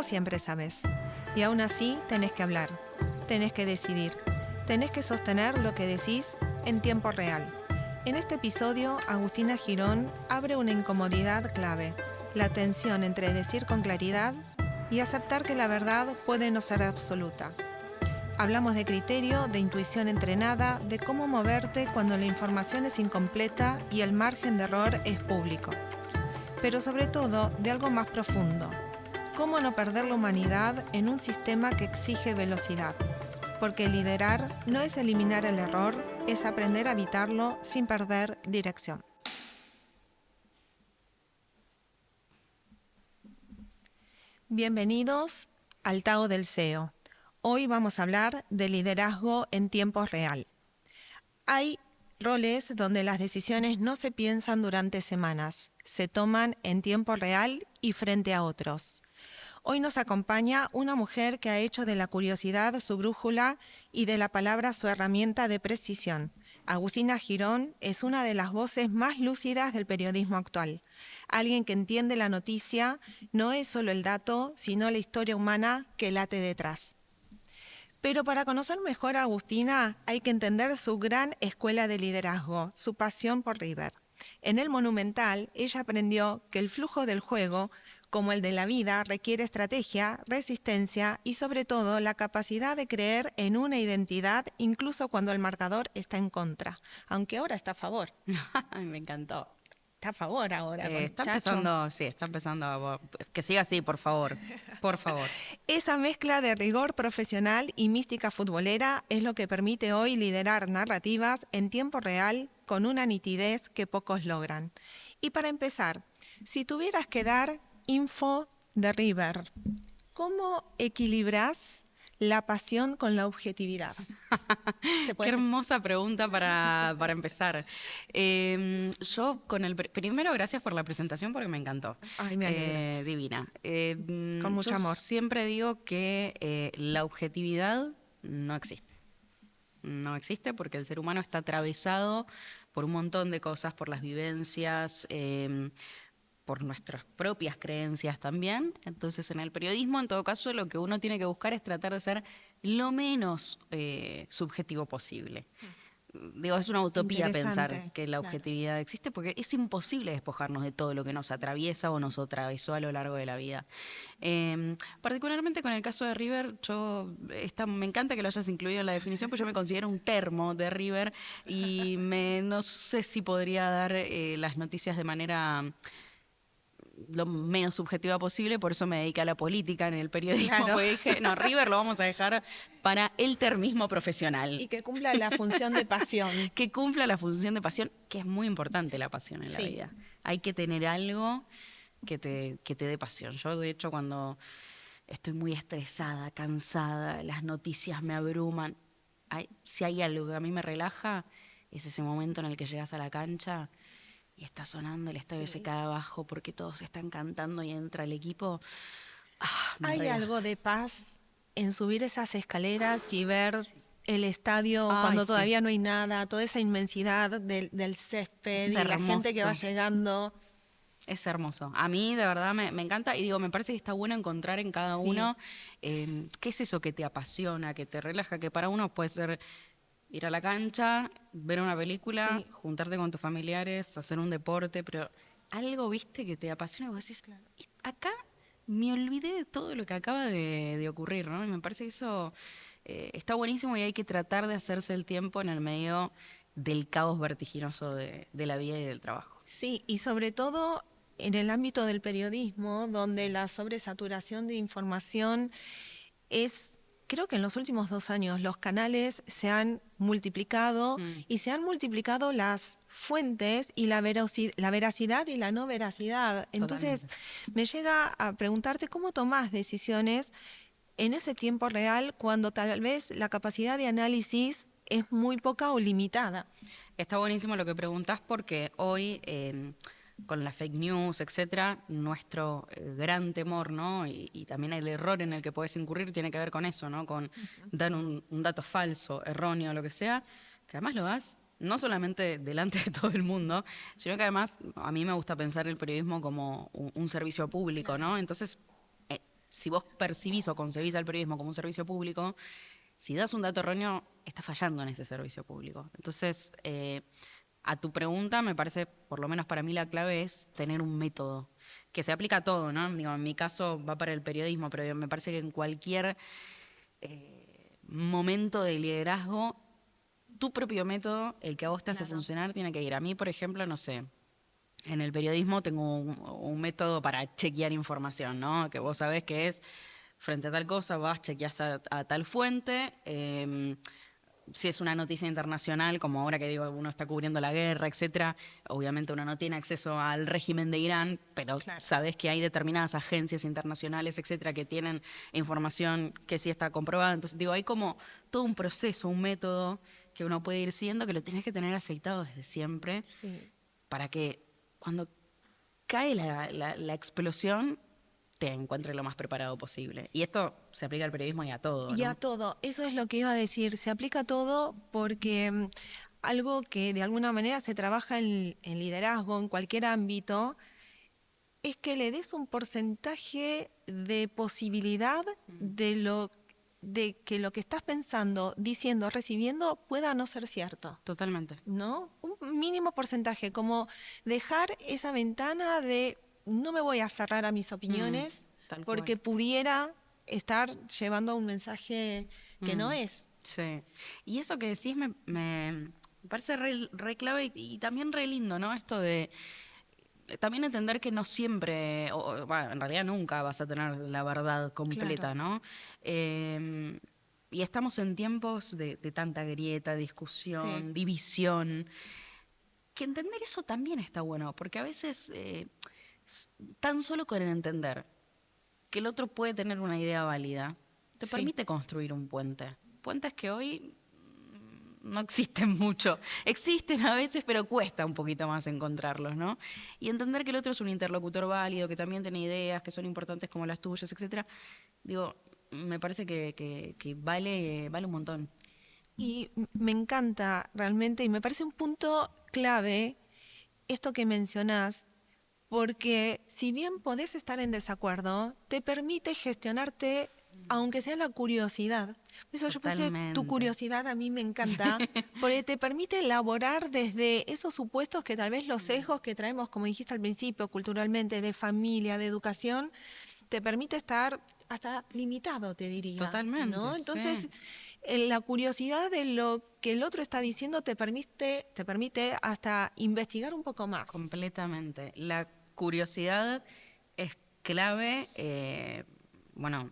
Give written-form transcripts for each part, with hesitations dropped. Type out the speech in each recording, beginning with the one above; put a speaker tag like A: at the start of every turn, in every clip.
A: siempre sabes. Y aún así tenés que hablar, tenés que decidir, tenés que sostener lo que decís en tiempo real. En este episodio, Agustina Girón abre una incomodidad clave, la tensión entre decir con claridad y aceptar que la verdad puede no ser absoluta. Hablamos de criterio, de intuición entrenada, de cómo moverte cuando la información es incompleta y el margen de error es público. Pero sobre todo, de algo más profundo. Cómo no perder la humanidad en un sistema que exige velocidad. Porque liderar no es eliminar el error, es aprender a evitarlo sin perder dirección. Bienvenidos al Tao del SEO. Hoy vamos a hablar de liderazgo en tiempo real. Hay roles donde las decisiones no se piensan durante semanas, se toman en tiempo real y frente a otros. Hoy nos acompaña una mujer que ha hecho de la curiosidad su brújula y de la palabra su herramienta de precisión. Agustina Girón es una de las voces más lúcidas del periodismo actual. Alguien que entiende la noticia no es solo el dato, sino la historia humana que late detrás. Pero para conocer mejor a Agustina hay que entender su gran escuela de liderazgo, su pasión por River. En el Monumental, ella aprendió que el flujo del juego, como el de la vida, requiere estrategia, resistencia y sobre todo la capacidad de creer en una identidad incluso cuando el marcador está en contra, aunque ahora está a favor.
B: Me encantó.
A: Está a favor ahora.
B: Está empezando. Que siga así, por favor. Por favor.
A: Esa mezcla de rigor profesional y mística futbolera es lo que permite hoy liderar narrativas en tiempo real con una nitidez que pocos logran. Y para empezar, si tuvieras que dar info de River, ¿cómo equilibras la pasión con la objetividad?
B: Qué hermosa pregunta para empezar. Yo primero, gracias por la presentación porque me encantó.
A: Ay, me alegra.
B: Divina.
A: Con mucho amor.
B: Siempre digo que la objetividad no existe. No existe porque el ser humano está atravesado por un montón de cosas, por las vivencias, por nuestras propias creencias también. Entonces, en el periodismo, en todo caso, lo que uno tiene que buscar es tratar de ser lo menos subjetivo posible. Digo, es una utopía pensar que la objetividad existe porque es imposible despojarnos de todo lo que nos atraviesa o nos atravesó a lo largo de la vida. Particularmente con el caso de River, me encanta que lo hayas incluido en la definición, porque yo me considero un termo de River y no sé si podría dar las noticias de manera lo menos subjetiva posible, por eso me dediqué a la política en el periodismo, claro. Porque dije, no, River lo vamos a dejar para el termismo profesional.
A: Y que cumpla la función de pasión.
B: Que cumpla la función de pasión, que es muy importante la pasión en la vida. Hay que tener algo que te dé pasión. Yo, de hecho, cuando estoy muy estresada, cansada, las noticias me abruman, si hay algo que a mí me relaja, es ese momento en el que llegas a la cancha y está sonando el estadio se cae abajo porque todos están cantando y entra el equipo.
A: ¿Hay algo de paz en subir esas escaleras y ver el estadio cuando todavía no hay nada, toda esa inmensidad del césped y la gente que va llegando?
B: Es hermoso. A mí, de verdad, me encanta. Y digo, me parece que está bueno encontrar en cada uno qué es eso que te apasiona, que te relaja, que para uno puede ser ir a la cancha, ver una película, juntarte con tus familiares, hacer un deporte, pero algo, viste, que te apasiona y vos decís, claro, acá me olvidé de todo lo que acaba de ocurrir, ¿no? Y me parece que eso está buenísimo y hay que tratar de hacerse el tiempo en el medio del caos vertiginoso de la vida y del trabajo.
A: Sí, y sobre todo en el ámbito del periodismo, donde la sobresaturación de información es... Creo que en los últimos 2 años los canales se han multiplicado y se han multiplicado las fuentes y la veracidad y la no veracidad. Entonces, me llega a preguntarte cómo tomás decisiones en ese tiempo real cuando tal vez la capacidad de análisis es muy poca o limitada.
B: Está buenísimo lo que preguntás porque hoy... con la fake news, etcétera, nuestro gran temor, ¿no? Y también el error en el que podés incurrir tiene que ver con eso, ¿no? Con dar un dato falso, erróneo, lo que sea, que además lo das no solamente delante de todo el mundo, sino que además a mí me gusta pensar el periodismo como un servicio público, ¿no? Entonces, si vos percibís o concebís al periodismo como un servicio público, si das un dato erróneo, estás fallando en ese servicio público. Entonces, a tu pregunta, me parece, por lo menos para mí, la clave es tener un método que se aplica a todo, ¿no? Digo, en mi caso va para el periodismo, pero me parece que en cualquier momento de liderazgo, tu propio método, el que a vos te hace funcionar, tiene que ir. A mí, por ejemplo, no sé, en el periodismo tengo un método para chequear información, ¿no? Que vos sabés que es, frente a tal cosa, vas, chequeás a tal fuente. Si es una noticia internacional, como ahora que digo, uno está cubriendo la guerra, etcétera, obviamente uno no tiene acceso al régimen de Irán, pero sabes que hay determinadas agencias internacionales, etcétera, que tienen información que sí está comprobada. Entonces, digo, hay como todo un proceso, un método que uno puede ir siguiendo, que lo tienes que tener aceitado desde siempre, para que cuando cae la explosión, te encuentres lo más preparado posible. Y esto se aplica al periodismo y a todo, ¿no?
A: Y a todo, eso es lo que iba a decir, se aplica a todo porque algo que de alguna manera se trabaja en liderazgo, en cualquier ámbito, es que le des un porcentaje de posibilidad de que lo que estás pensando, diciendo, recibiendo, pueda no ser cierto.
B: Totalmente.
A: ¿No? Un mínimo porcentaje, como dejar esa ventana de no me voy a aferrar a mis opiniones porque pudiera estar llevando un mensaje que no es.
B: Sí. Y eso que decís me parece re clave y también re lindo, ¿no? Esto de también entender que no siempre, bueno, en realidad nunca vas a tener la verdad completa, ¿no? Y estamos en tiempos de tanta grieta, discusión, división, que entender eso también está bueno, porque a veces tan solo con el entender que el otro puede tener una idea válida, te permite construir un puente. Puentes que hoy no existen mucho. Existen a veces, pero cuesta un poquito más encontrarlos, ¿no? Y entender que el otro es un interlocutor válido, que también tiene ideas que son importantes como las tuyas, etcétera. Digo, me parece que vale un montón.
A: Y me encanta realmente, y me parece un punto clave esto que mencionás, porque si bien podés estar en desacuerdo, te permite gestionarte, aunque sea la curiosidad. Eso yo puse tu curiosidad, a mí me encanta, porque te permite elaborar desde esos supuestos que tal vez los sesgos que traemos, como dijiste al principio, culturalmente, de familia, de educación, te permite estar hasta limitado, te diría.
B: Totalmente,
A: ¿no? Entonces, la curiosidad de lo que el otro está diciendo te permite hasta investigar un poco más.
B: Completamente. La curiosidad es clave. Bueno,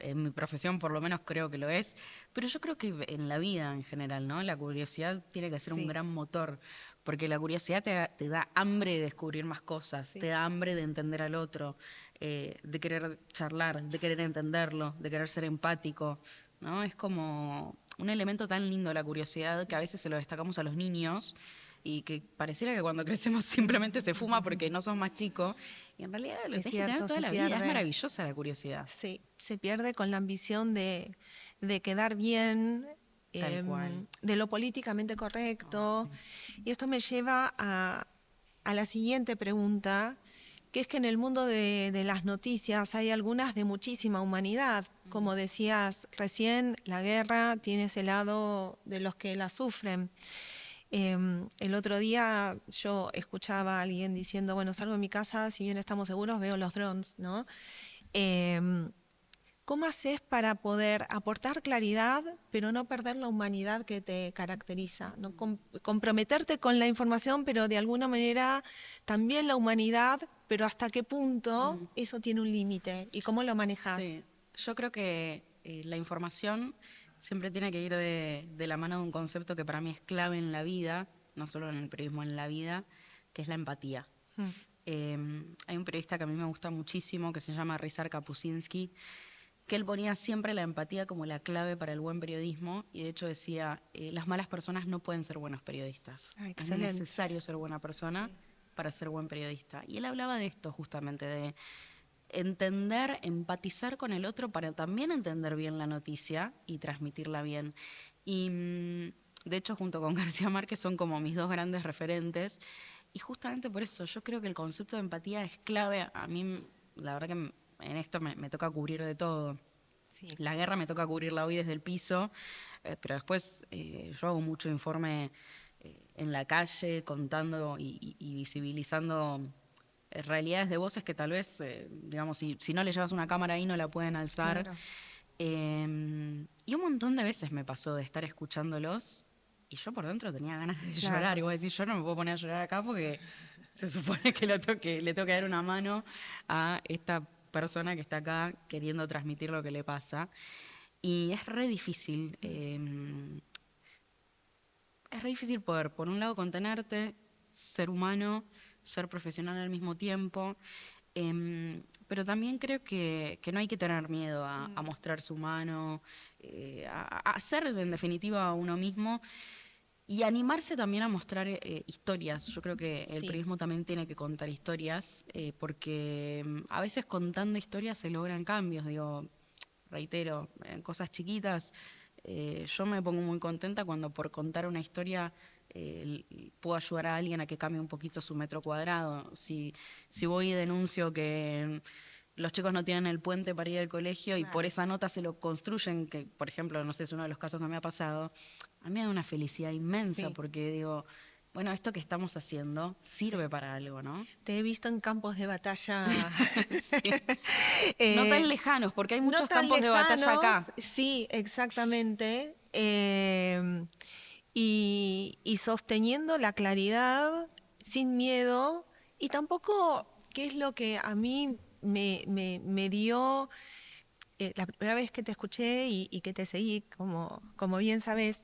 B: en mi profesión por lo menos creo que lo es, pero yo creo que en la vida en general, ¿no? La curiosidad tiene que ser un gran motor, porque la curiosidad te da hambre de descubrir más cosas, te da hambre de entender al otro, de querer charlar, de querer entenderlo, de querer ser empático, ¿no? Es como un elemento tan lindo la curiosidad que a veces se lo destacamos a los niños y que pareciera que cuando crecemos simplemente se fuma porque no sos más chico. Y en realidad lo tenés que tener toda la vida. Es maravillosa la curiosidad.
A: Sí, se pierde con la ambición de quedar bien, de lo políticamente correcto. Y esto me lleva a la siguiente pregunta, que es que en el mundo de las noticias hay algunas de muchísima humanidad. Como decías recién, la guerra tiene ese lado de los que la sufren. El otro día yo escuchaba a alguien diciendo, bueno, salgo de mi casa, si bien estamos seguros, veo los drones, ¿no? ¿Cómo haces para poder aportar claridad, pero no perder la humanidad que te caracteriza? ¿No? Comprometerte con la información, pero de alguna manera también la humanidad, pero ¿hasta qué punto eso tiene un límite? ¿Y cómo lo manejas?
B: Sí. Yo creo que la información siempre tiene que ir de la mano de un concepto que para mí es clave en la vida, no solo en el periodismo, en la vida, que es la empatía. Hay un periodista que a mí me gusta muchísimo, que se llama Ryszard Kapuscinski, que él ponía siempre la empatía como la clave para el buen periodismo, y de hecho decía, las malas personas no pueden ser buenos periodistas. Es necesario ser buena persona para ser buen periodista. Y él hablaba de esto justamente, de entender, empatizar con el otro para también entender bien la noticia y transmitirla bien. Y de hecho, junto con García Márquez son como mis dos grandes referentes. Y justamente por eso yo creo que el concepto de empatía es clave. A mí, la verdad que en esto me toca cubrir de todo.
A: Sí.
B: La guerra me toca cubrirla hoy desde el piso, pero después yo hago mucho informe en la calle, contando y visibilizando realidades de voces que tal vez, digamos, si no le llevas una cámara ahí no la pueden alzar.
A: Claro.
B: Y un montón de veces me pasó de estar escuchándolos y yo por dentro tenía ganas de
A: Claro.
B: llorar. Y vos decís, yo no me puedo poner a llorar acá porque se supone que le tengo que dar una mano a esta persona que está acá queriendo transmitir lo que le pasa. Y es re difícil. Es re difícil poder, por un lado, contenerte, ser humano, ser profesional al mismo tiempo. Pero también creo que no hay que tener miedo a mostrarse humano, a ser en definitiva uno mismo y animarse también a mostrar historias. Yo creo que el
A: Sí.
B: periodismo también tiene que contar historias, porque a veces contando historias se logran cambios. Digo, reitero, en cosas chiquitas, yo me pongo muy contenta cuando por contar una historia puedo ayudar a alguien a que cambie un poquito su metro cuadrado. Si voy y denuncio que los chicos no tienen el puente para ir al colegio y por esa nota se lo construyen, que por ejemplo, no sé, es uno de los casos que me ha pasado, a mí me da una felicidad inmensa
A: Sí.
B: porque digo, bueno, esto que estamos haciendo sirve para algo, ¿no?
A: Te he visto en campos de batalla.
B: Sí.
A: Eh,
B: No tan lejanos, porque hay
A: no
B: muchos
A: tan
B: campos de batalla
A: lejanos.
B: acá.
A: Sí, exactamente. Y sosteniendo la claridad, sin miedo, y tampoco, ¿qué es lo que a mí me dio la primera vez que te escuché y que te seguí, como bien sabes?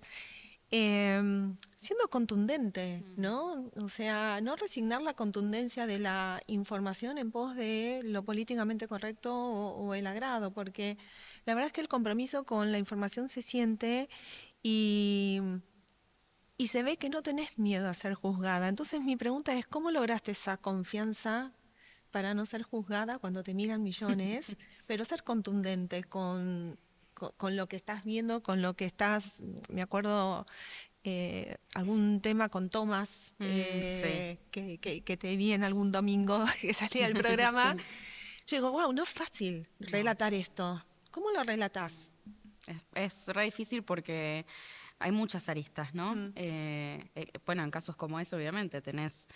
A: Siendo contundente, ¿no? O sea, no resignar la contundencia de la información en pos de lo políticamente correcto o el agrado, porque la verdad es que el compromiso con la información se siente y, y se ve que no tenés miedo a ser juzgada. Entonces mi pregunta es, ¿cómo lograste esa confianza para no ser juzgada cuando te miran millones, pero ser contundente con lo que estás viendo, con lo que estás, me acuerdo algún tema con Tomás,
B: Sí.
A: que te vi en algún domingo que salía el programa.
B: Sí.
A: Yo digo, wow, no es fácil relatar esto. ¿Cómo lo relatás?
B: Es re difícil porque hay muchas aristas, ¿no? Bueno, en casos como ese, obviamente, tenés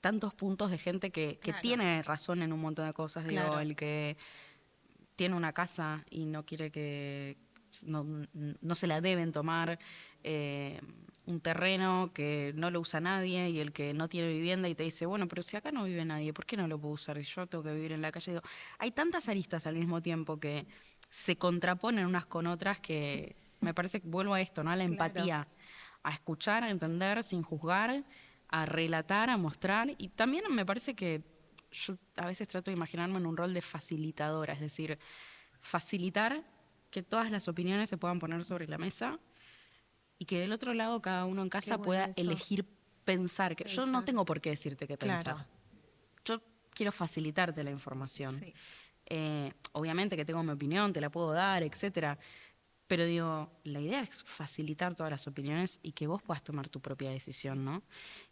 B: tantos puntos de gente que
A: Claro.
B: tiene razón en un montón de cosas. Digo,
A: Claro.
B: el que tiene una casa y no quiere que no se la deben tomar, un terreno que no lo usa nadie y el que no tiene vivienda y te dice, bueno, pero si acá no vive nadie, ¿por qué no lo puedo usar? Y yo tengo que vivir en la calle. Digo, hay tantas aristas al mismo tiempo que se contraponen unas con otras que me parece que vuelvo a esto, ¿no? A la
A: Claro.
B: empatía, a escuchar, a entender sin juzgar, a relatar, a mostrar. Y también me parece que yo a veces trato de imaginarme en un rol de facilitadora, es decir, facilitar que todas las opiniones se puedan poner sobre la mesa y que del otro lado cada uno en casa
A: bueno
B: pueda
A: eso.
B: elegir pensar. Que yo no
A: Pensar.
B: tengo por qué decirte qué pensar.
A: Claro.
B: Yo quiero facilitarte la información.
A: Sí.
B: Obviamente que tengo mi opinión, te la puedo dar, etcétera. Pero digo, la idea es facilitar todas las opiniones y que vos puedas tomar tu propia decisión, ¿no?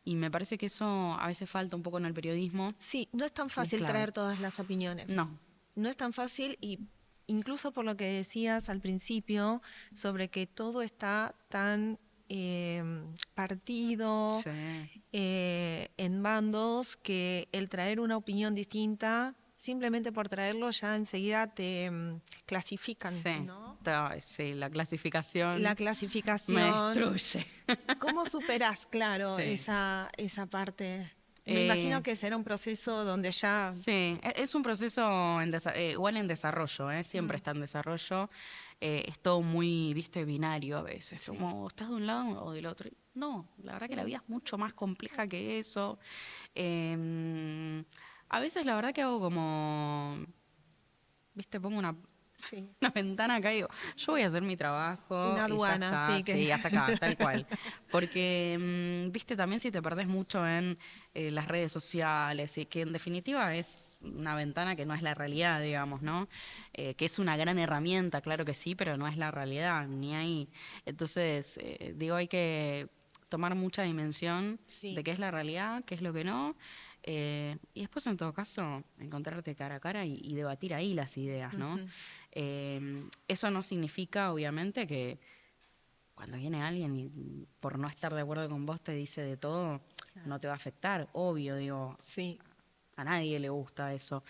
B: Y me parece que eso a veces falta un poco en el periodismo.
A: Sí, no es tan
B: Y es
A: fácil
B: clave.
A: traer todas las opiniones.
B: No.
A: No es tan fácil y incluso por lo que decías al principio sobre que todo está tan partido
B: Sí.
A: en bandos que el traer una opinión distinta, simplemente por traerlo ya enseguida te clasifican,
B: Sí.
A: ¿no?
B: Sí, la clasificación
A: La
B: me
A: clasificación.
B: destruye.
A: ¿Cómo superás, claro,
B: Sí.
A: esa parte? Me imagino que será un proceso donde ya...
B: Sí, es un proceso igual en desarrollo, siempre está en desarrollo. Es todo muy, viste, binario a veces,
A: Sí.
B: como estás de un lado o del otro. No, la verdad que la vida es mucho más compleja que eso. A veces la verdad que hago como, viste, pongo una
A: Sí.
B: ventana acá y digo, yo voy a hacer mi trabajo
A: Una
B: y ya
A: aduana,
B: está,
A: sí, que...
B: sí, hasta acá, tal cual. Porque, viste, también si te perdés mucho en las redes sociales, y que en definitiva es una ventana que no es la realidad, digamos, ¿no? Que es una gran herramienta, claro que sí, pero no es la realidad, ni ahí. Entonces, digo, hay que tomar mucha dimensión
A: Sí.
B: de qué es la realidad, qué es lo que no, y después, en todo caso, encontrarte cara a cara y debatir ahí las ideas, ¿no?
A: Ujú.
B: Eso no significa, obviamente, que cuando viene alguien y por no estar de acuerdo con vos te dice de todo, no te va a afectar, obvio, digo,
A: Sí,
B: a nadie le gusta eso.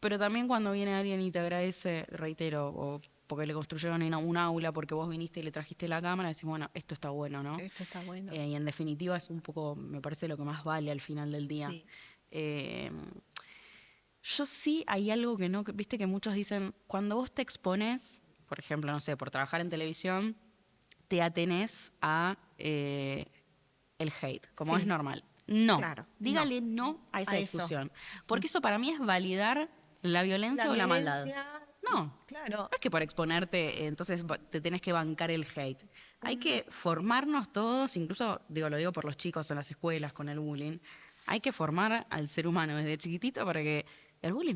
B: Pero también cuando viene alguien y te agradece, reitero, o porque le construyeron un aula, porque vos viniste y le trajiste la cámara, decís, bueno, esto está bueno, ¿no?
A: esto está bueno.
B: Y en definitiva es un poco, me parece, lo que más vale al final del día.
A: Sí.
B: Eh, yo sí hay algo que no, viste que muchos dicen, cuando vos te expones, por ejemplo, no sé, por trabajar en televisión, te atenés a el hate, como
A: Sí,
B: es normal. No,
A: claro, no.
B: dígale no a esa
A: A eso.
B: discusión, porque eso para mí es validar la
A: La
B: violencia o la maldad.
A: violencia,
B: No,
A: claro.
B: no es que por exponerte, entonces te tenés que bancar el hate. Hay que formarnos todos, incluso, lo digo por los chicos en las escuelas con el bullying, hay que formar al ser humano desde chiquitito para que el bullying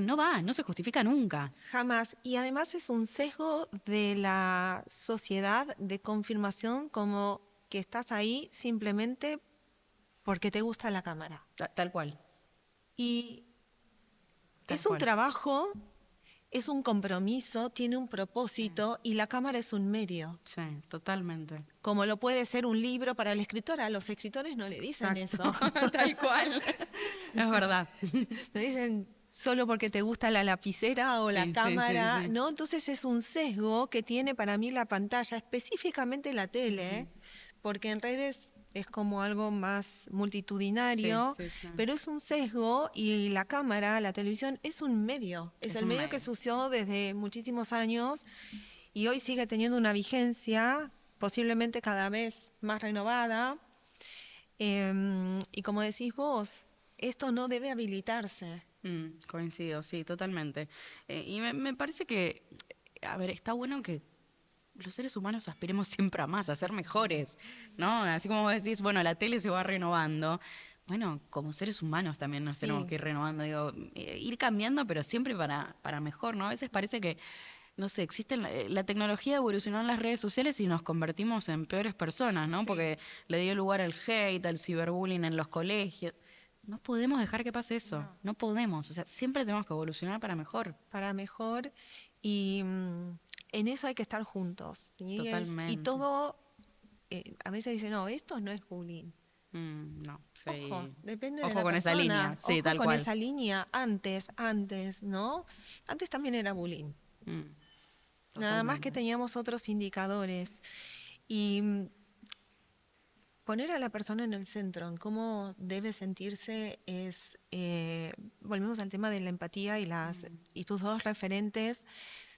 B: no va, no se justifica nunca.
A: Jamás. Y además es un sesgo de la sociedad de confirmación como que estás ahí simplemente porque te gusta la cámara.
B: Tal cual,
A: Y
B: tal
A: es un
B: cual.
A: trabajo, es un compromiso, tiene un propósito y la cámara es un medio.
B: Sí, totalmente.
A: Como lo puede ser un libro para el escritor. A los escritores no le dicen
B: Exacto,
A: eso.
B: tal cual. Es verdad.
A: No dicen solo porque te gusta la lapicera o la
B: Sí, sí, sí,
A: cámara,
B: sí.
A: ¿no? Entonces es un sesgo que tiene para mí la pantalla, específicamente la tele, porque en redes es como algo más
B: Sí,
A: multitudinario,
B: sí, sí.
A: pero es un sesgo y la cámara, la televisión, es un medio. Es
B: Es
A: el
B: un
A: medio que
B: medio.
A: se usó desde muchísimos años y hoy sigue teniendo una vigencia, posiblemente cada vez más renovada. Y como decís vos, esto no debe habilitarse.
B: Coincido, sí, totalmente. Y me parece que, a ver, está bueno que los seres humanos aspiremos siempre a más, a ser mejores, ¿no? Así como vos decís, bueno, la tele se va renovando. Bueno, como seres humanos también nos tenemos
A: Sí,
B: que ir renovando, ir cambiando, pero siempre para mejor, ¿no? A veces parece que, no sé, la tecnología evolucionó en las redes sociales y nos convertimos en peores personas, ¿no?
A: sí,
B: Porque le dio lugar al hate, al ciberbullying en los colegios. No podemos dejar que pase eso,
A: no,
B: no podemos, o sea, siempre tenemos que evolucionar para mejor,
A: para mejor. Y en eso hay que estar juntos. ¿Sí? Y
B: totalmente.
A: todo, a veces dicen, no, esto no es bullying.
B: No,
A: Ojo,
B: sí.
A: depende de
B: Ojo
A: la
B: con esa línea,
A: persona.
B: sí,
A: Ojo
B: tal
A: con
B: cual.
A: esa línea. Antes, ¿no? Antes también era bullying.
B: Mm,
A: Nada más que
B: totalmente.
A: teníamos otros indicadores. Y poner a la persona en el centro, en cómo debe sentirse, es, volvemos al tema de la empatía y tus dos referentes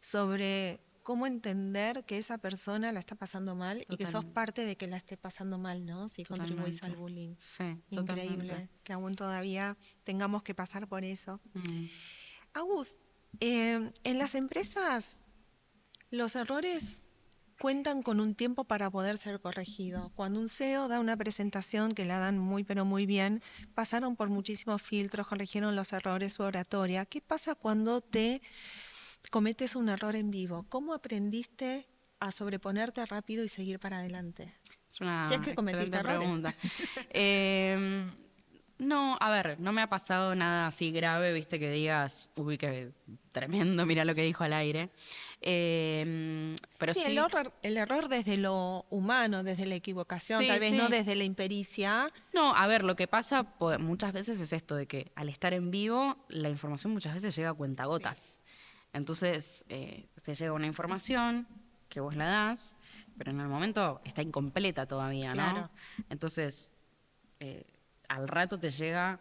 A: sobre cómo entender que esa persona la está pasando mal y que sos
B: Totalmente.
A: parte de que la esté pasando mal, ¿no? Si contribuís
B: Totalmente.
A: al bullying.
B: Sí, totalmente.
A: Increíble que aún todavía tengamos que pasar por eso.
B: Mm,
A: Agus, en las empresas los errores cuentan con un tiempo para poder ser corregido. Cuando un CEO da una presentación que la dan muy pero muy bien, pasaron por muchísimos filtros, corrigieron los errores, su oratoria. ¿Qué pasa cuando te cometes un error en vivo? ¿Cómo aprendiste a sobreponerte rápido y seguir para adelante?
B: es
A: Si es
B: una
A: que cometiste
B: excelente
A: errores.
B: pregunta. No, a ver, no me ha pasado nada así grave, viste, que digas, uy, qué tremendo, mira lo que dijo al aire. Pero
A: Sí,
B: sí,
A: el error desde lo humano, desde la equivocación, tal
B: sí,
A: vez no
B: sí.
A: desde la impericia.
B: No, a ver, lo que pasa muchas veces es esto de que al estar en vivo, la información muchas veces llega a
A: Sí,
B: cuentagotas. Entonces, te llega una información que vos la das, pero en el momento está incompleta todavía, ¿no?
A: claro,
B: Entonces, al rato te llega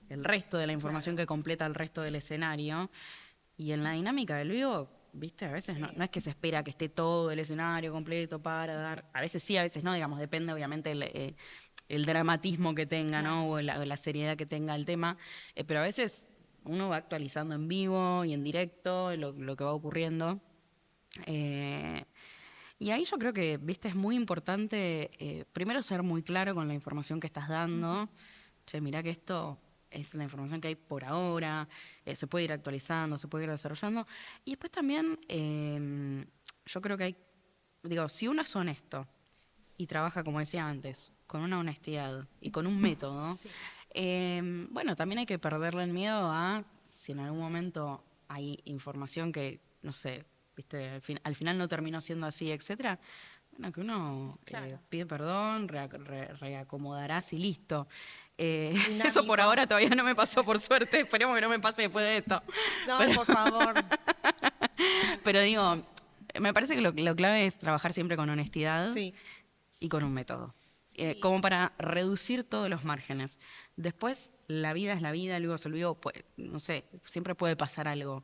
B: el resto de la información
A: claro.
B: que completa el resto del escenario. Y en la dinámica del vivo, viste, a veces no,
A: Sí.
B: no es que se espera que esté todo el escenario completo para dar. A veces sí, a veces no, digamos, depende obviamente el dramatismo que tenga, ¿no?
A: Claro.
B: O la seriedad que tenga el tema. Pero a veces uno va actualizando en vivo y en directo lo que va ocurriendo. Eh, y ahí yo creo que, viste, es muy importante, primero ser muy claro con la información que estás dando. Che, mirá que esto es la información que hay por ahora, se puede ir actualizando, se puede ir desarrollando. Y después también, yo creo que hay, digo, si uno es honesto y trabaja, como decía antes, con una honestidad y con un método,
A: Sí.
B: bueno, también hay que perderle el miedo a si en algún momento hay información que, no sé, viste, al final no terminó siendo así, etcétera. Bueno, que uno
A: Claro.
B: pide perdón, reacomodarás y listo. Eso por
A: Dinámico.
B: ahora todavía no me pasó, por suerte. Esperemos que no me pase después de esto.
A: No,
B: Pero,
A: por favor.
B: pero digo, me parece que lo clave es trabajar siempre con honestidad
A: Sí.
B: y con un método.
A: Sí.
B: Como para reducir todos los márgenes. Después, la vida es la vida, luego se olvidó, pues, no sé, siempre puede pasar algo.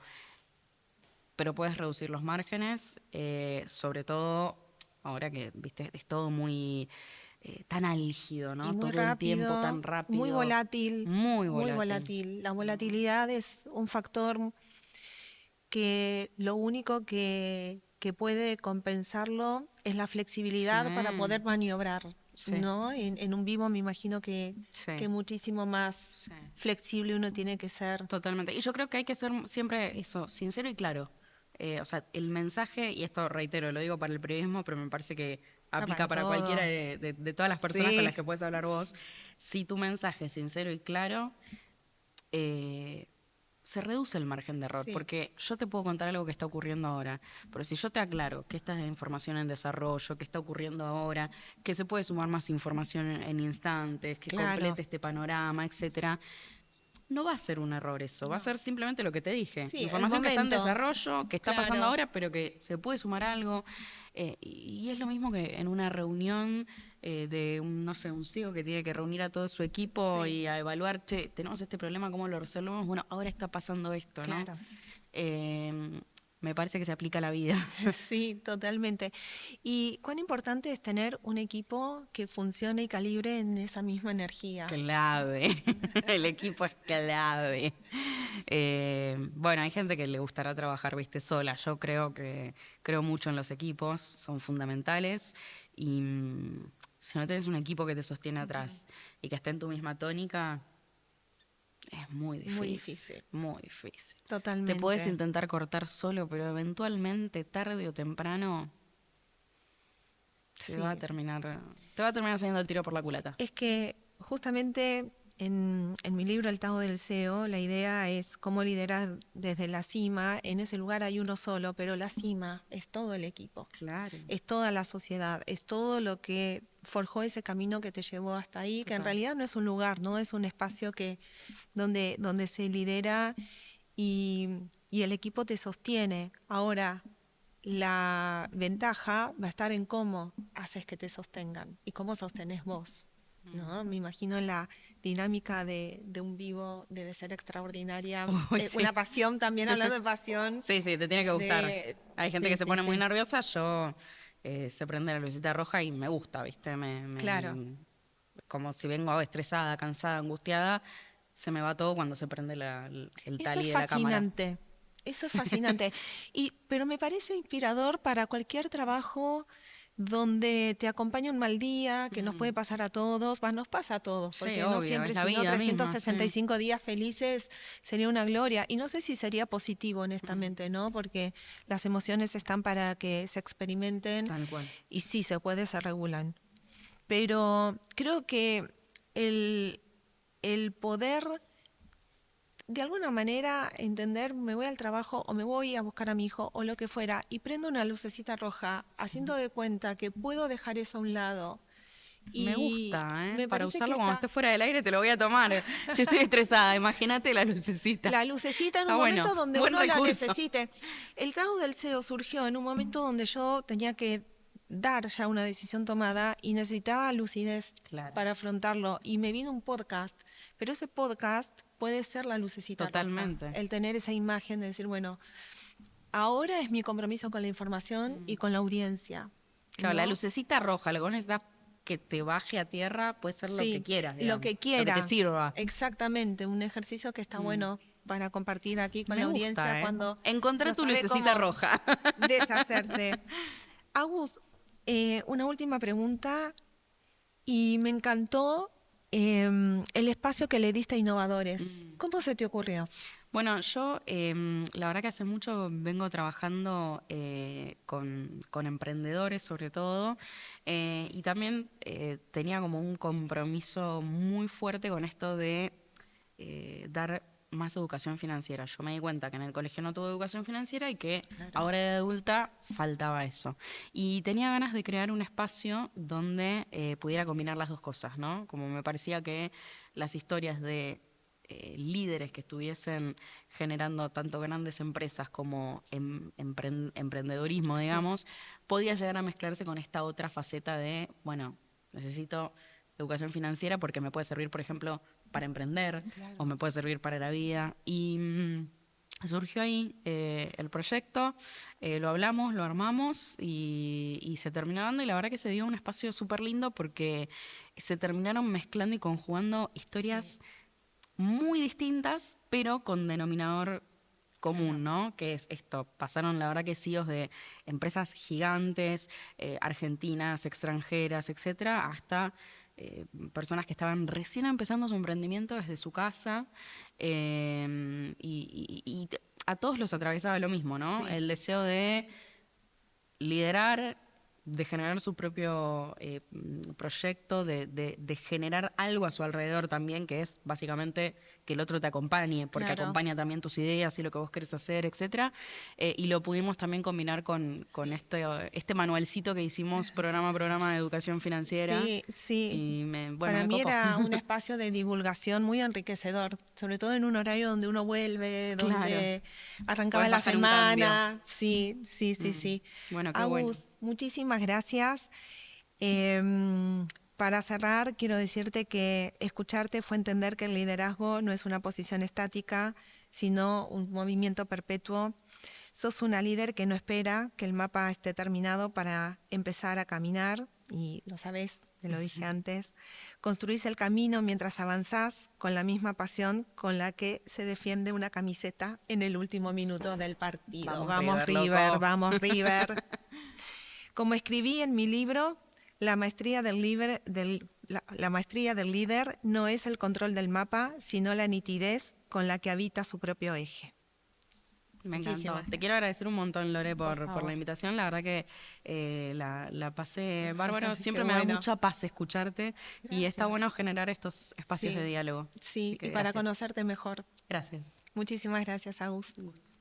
B: Pero puedes reducir los márgenes, sobre todo ahora que, viste, es todo muy tan álgido,
A: Y
B: ¿no?
A: muy
B: Todo el tiempo
A: rápido,
B: tan
A: muy
B: rápido,
A: volátil,
B: muy
A: muy
B: volátil.
A: volátil. La volatilidad es un factor que lo único que puede compensarlo es la
B: Sí,
A: flexibilidad para poder maniobrar,
B: sí,
A: ¿no? En un vivo me imagino
B: sí,
A: que muchísimo más
B: sí.
A: flexible uno tiene que ser.
B: Totalmente. Y yo creo que hay que ser siempre eso, sincero y claro. O sea, el mensaje, y esto reitero, lo digo para el periodismo, pero me parece que
A: Ah,
B: aplica
A: para
B: para cualquiera
A: todo.
B: de todas las personas con
A: Sí,
B: las que puedes hablar vos. Si tu mensaje es sincero y claro, eh, se reduce el margen de error,
A: sí,
B: porque yo te puedo contar algo que está ocurriendo ahora, pero si yo te aclaro que esta es información en desarrollo, que está ocurriendo ahora, que se puede sumar más información en instantes, que
A: claro.
B: complete este panorama, etcétera, no va a ser un error eso, va a
A: No.
B: ser simplemente lo que te dije.
A: Sí, el
B: Información que está en
A: momento,
B: desarrollo, que está pasando
A: claro.
B: ahora, pero que se puede sumar algo. Y es lo mismo que en una reunión de un, no sé, un CEO que tiene que reunir a todo su equipo
A: Sí,
B: y a evaluar, che, tenemos este problema, ¿cómo lo resolvemos? Bueno, ahora está pasando esto, ¿no?
A: claro.
B: Me parece que se aplica a la vida.
A: Sí, totalmente. Y cuán importante es tener un equipo que funcione y calibre en esa misma energía.
B: Clave, el equipo es clave. Bueno, hay gente que le gustará trabajar, viste, sola. Yo creo mucho en los equipos, son fundamentales. Y si no tenés un equipo que te sostiene atrás y que esté en tu misma tónica, es muy
A: Muy
B: difícil,
A: difícil,
B: muy difícil. Te puedes
A: totalmente.
B: intentar cortar solo, pero eventualmente, tarde o temprano,
A: Sí.
B: te va a terminar saliendo el tiro por la culata.
A: Es que justamente en mi libro El Tao del SEO, la idea es cómo liderar desde la cima. En ese lugar hay uno solo, pero la cima es todo el equipo,
B: Claro,
A: es toda la sociedad, es todo lo que forjó ese camino que te llevó hasta ahí, que en
B: total.
A: realidad no es un lugar, no es un espacio donde se lidera y, y el equipo te sostiene. Ahora, la ventaja va a estar en cómo haces que te sostengan y cómo sostenés vos. ¿No? Me imagino la dinámica de un vivo debe ser extraordinaria.
B: Uy, sí.
A: Una pasión también, hablando de pasión.
B: Sí, sí, te tiene que gustar. Hay gente que
A: Sí,
B: se
A: sí,
B: pone muy
A: sí.
B: nerviosa, yo se prende la lucita roja y me gusta, ¿viste?
A: Claro.
B: Como si vengo estresada, cansada, angustiada, se me va todo cuando se prende el
A: Eso es
B: tali de la cámara.
A: fascinante. Eso es fascinante. Pero me parece inspirador para cualquier trabajo donde te acompaña un mal día, que nos puede
B: Mm.
A: pasar a todos, nos pasa a todos,
B: Sí,
A: porque no
B: obvio, es
A: siempre,
B: la
A: sino
B: vida misma, sí.
A: 365 días felices sería una gloria. Y no sé si sería positivo, honestamente, ¿no? Porque las emociones están para que se experimenten
B: Tal cual.
A: y sí se puede, se regulan. Pero creo que el, el poder de alguna manera entender, me voy al trabajo o me voy a buscar a mi hijo o lo que fuera y prendo una lucecita roja, haciendo de cuenta que puedo dejar eso a un lado.
B: Me
A: Y
B: gusta, ¿eh?
A: me
B: Para
A: parece que
B: usarlo cuando
A: está
B: esté fuera del aire te lo voy a tomar. Yo estoy estresada, imagínate la lucecita.
A: la lucecita en un
B: Está bueno,
A: momento donde
B: buen
A: uno la
B: recurso.
A: necesite. El Tao del SEO surgió en un momento donde yo tenía que dar ya una decisión tomada y necesitaba lucidez
B: Claro.
A: para afrontarlo. Y me vino un podcast, pero ese podcast puede ser la lucecita roja.
B: Totalmente.
A: El tener esa imagen de decir, bueno, ahora es mi compromiso con la información y con la audiencia,
B: Claro, la
A: ¿no?
B: lucecita roja, lo que vos necesitas que te baje a tierra puede ser lo que
A: Sí,
B: quieras,
A: lo
B: digamos,
A: que
B: lo que te
A: quiera.
B: sirva.
A: Exactamente, un ejercicio que está bueno para compartir aquí con la
B: Me
A: audiencia
B: gusta, ¿eh?
A: cuando
B: Encontré
A: no
B: tu
A: sabe
B: lucecita
A: cómo
B: roja.
A: deshacerse. Agus, una última pregunta y me encantó el espacio que le diste a innovadores. ¿Cómo se te ocurrió?
B: Bueno, yo la verdad que hace mucho vengo trabajando con emprendedores sobre todo, y también tenía como un compromiso muy fuerte con esto de dar más educación financiera. Yo me di cuenta que en el colegio no tuve educación financiera y que ahora de adulta faltaba eso. Y tenía ganas de crear un espacio donde pudiera combinar las dos cosas, ¿no? Como me parecía que las historias de líderes que estuviesen generando tanto grandes empresas como emprendedorismo,
A: Sí,
B: digamos, podía llegar a mezclarse con esta otra faceta de, bueno, necesito educación financiera porque me puede servir, por ejemplo, para emprender o
A: claro.
B: me puede servir para la vida. Y surgió ahí el proyecto, lo hablamos, lo armamos y se terminó dando, y la verdad que se dio un espacio súper lindo porque se terminaron mezclando y conjugando historias muy distintas, pero con denominador
A: Claro.
B: común, ¿no? Que es esto. Pasaron, la verdad, que CEOs de empresas gigantes, argentinas, extranjeras, etcétera, hasta personas que estaban recién empezando su emprendimiento desde su casa, y a todos los atravesaba lo mismo, ¿no?
A: Sí,
B: El deseo de liderar, de generar su propio proyecto, de generar algo a su alrededor también, que es básicamente que el otro te acompañe, porque
A: claro.
B: acompaña también tus ideas y lo que vos querés hacer, etcétera. Y lo pudimos también combinar con
A: Sí.
B: este manualcito que hicimos programa a programa de educación financiera.
A: Sí, sí.
B: Y bueno,
A: Para
B: me
A: mí
B: copó.
A: era un espacio de divulgación muy enriquecedor, sobre todo en un horario donde uno vuelve,
B: Claro,
A: donde arrancaba
B: podés
A: la
B: bajar un cambio.
A: semana. Sí, sí, sí, sí.
B: Bueno, qué bueno.
A: Agus, muchísimas gracias. Em, para cerrar, quiero decirte que escucharte fue entender que el liderazgo no es una posición estática, sino un movimiento perpetuo. Sos una líder que no espera que el mapa esté terminado para empezar a caminar, y lo sabés, te lo dije antes. Construís el camino mientras avanzás con la misma pasión con la que se defiende una camiseta en el último minuto del partido.
B: Vamos,
A: Vamos
B: River,
A: River,
B: loco.
A: vamos River. Como escribí en mi libro, la maestría la maestría del líder no es el control del mapa, sino la nitidez con la que habita su propio eje.
B: Me encantó.
A: Muchísimas
B: Te quiero
A: gracias.
B: agradecer un montón, Lore,
A: Por
B: por la
A: favor.
B: invitación. La verdad que la pasé bárbaro.
A: Qué
B: Siempre me da
A: bueno.
B: mucha paz escucharte y está bueno
A: Gracias.
B: generar estos espacios de
A: Sí,
B: diálogo. Así
A: sí,
B: que
A: y para
B: gracias.
A: conocerte mejor.
B: Gracias.
A: Muchísimas gracias, Agus.
B: Un gusto.